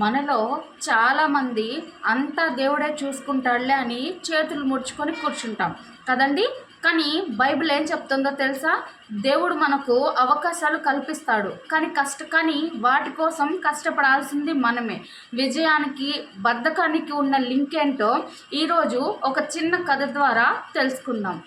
మనలో చాలామంది అంతా దేవుడే చూసుకుంటాడులే అని చేతులు ముడుచుకొని కూర్చుంటాం కదండి. కానీ బైబిల్ ఏం చెప్తుందో తెలుసా? దేవుడు మనకు అవకాశాలు కల్పిస్తాడు, కానీ వాటి కోసం కష్టపడాల్సింది మనమే. విజయానికి బద్ధకానికి ఉన్న లింక్ ఏంటో ఈరోజు ఒక చిన్న కథ ద్వారా తెలుసుకుందాం.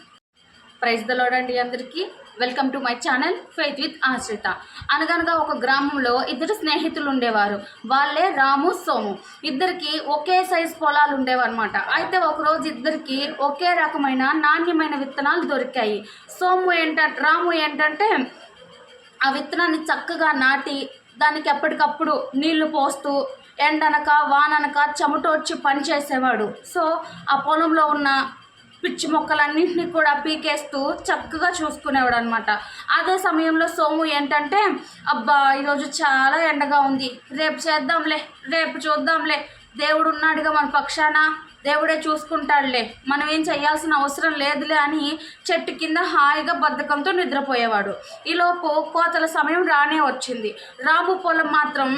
ప్రైజ్ ద లార్డ్ అండి అందరికీ. Welcome to my channel faith with ఆశ్రిత. అనగనగా ఒక గ్రామంలో ఇద్దరు స్నేహితులు ఉండేవారు. వాళ్ళే రాము, సోము. ఇద్దరికి ఒకే సైజు పొలాలు ఉండేవన్నమాట. అయితే ఒకరోజు ఇద్దరికి ఒకే రకమైన నాణ్యమైన విత్తనాలు దొరికాయి. రాము ఏంటంటే ఆ విత్తనాన్ని చక్కగా నాటి దానికి ఎప్పటికప్పుడు నీళ్లు పోస్తూ ఎండనక వాననక చెమటోడ్చి పని చేసేవాడు. సో ఆ పొలంలో ఉన్న పిచ్చి మొక్కలన్నింటినీ కూడా పీకేస్తూ చక్కగా చూసుకునేవాడు అనమాట. అదే సమయంలో సోము ఏంటంటే, అబ్బా ఈరోజు చాలా ఎండగా ఉంది, రేపు చేద్దాంలే, రేపు చూద్దాంలే, దేవుడు ఉన్నాడుగా మన పక్షాన, దేవుడే చూసుకుంటాడులే, మనం ఏం చేయాల్సిన అవసరం లేదులే అని చెట్టు కింద హాయిగా బద్ధకంతో నిద్రపోయేవాడు. ఈలోపు కోతల సమయం రానే వచ్చింది. రాము పొలం మాత్రం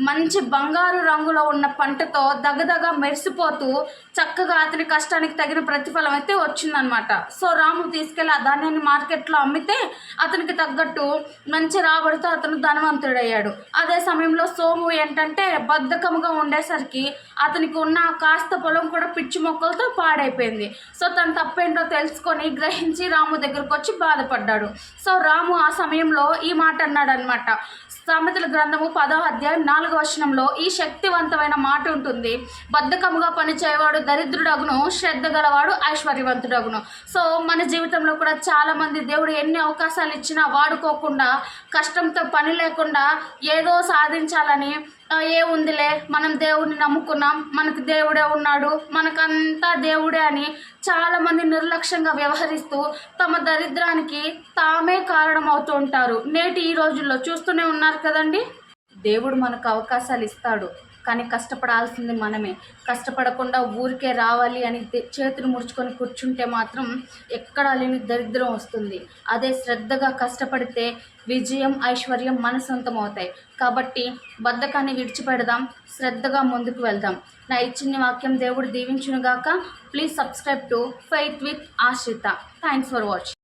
మంచి బంగారు రంగులో ఉన్న పంటతో దగదగ మెరిసిపోతూ చక్కగా అతని కష్టానికి తగిన ప్రతిఫలం అయితే వచ్చిందనమాట. సో రాము తీసుకెళ్ళి ఆ ధాన్యాన్ని మార్కెట్లో అమ్మితే అతనికి తగ్గట్టు మంచి రాబడితో అతను ధనవంతుడయ్యాడు. అదే సమయంలో సోము ఏంటంటే బద్ధకముగా ఉండేసరికి అతనికి ఉన్న కాస్త పొలం కూడా పిచ్చి మొక్కలతో పాడైపోయింది. సో తన తప్పేంటో తెలుసుకొని గ్రహించి రాము దగ్గరకు వచ్చి బాధపడ్డాడు. సో రాము ఆ సమయంలో ఈ మాట అన్నాడు అనమాట. సామెతల గ్రంథము 10వ అధ్యాయం 4వ వచనంలో ఈ శక్తివంతమైన మాట ఉంటుంది: బద్ధకముగా పనిచేయవాడు దరిద్రుడగును, శ్రద్ధ గలవాడు ఐశ్వర్యవంతుడగును. సో మన జీవితంలో కూడా చాలామంది దేవుడు ఎన్ని అవకాశాలు ఇచ్చినా వాడుకోకుండా, కష్టంతో పని లేకుండా ఏదో సాధించాలని, ఏముందిలే మనం దేవుడిని నమ్ముకున్నాం, మనకు దేవుడే ఉన్నాడు, మనకంతా దేవుడే అని చాలామంది నిర్లక్ష్యంగా వ్యవహరిస్తూ తమ దరిద్రానికి తామే కారణం అవుతూ ఉంటారు. నేటి ఈ రోజుల్లో చూస్తూనే ఉన్నారు కదండి. దేవుడు మనకు అవకాశాలు ఇస్తాడు, కానీ కష్టపడాల్సింది మనమే. కష్టపడకుండా ఊరికే రావాలి అని చేతులు ముడుచుకొని కూర్చుంటే మాత్రం ఎక్కడా లేని దరిద్రం వస్తుంది. అదే శ్రద్ధగా కష్టపడితే విజయం, ఐశ్వర్యం మన సొంతం అవుతాయి. కాబట్టి బద్ధకాన్ని విడిచిపెడదాం, శ్రద్ధగా ముందుకు వెళ్దాం. నా ఇచ్చిన వాక్యం దేవుడు దీవించునుగాక. Please subscribe to faith with Ashritha. Thanks for watching.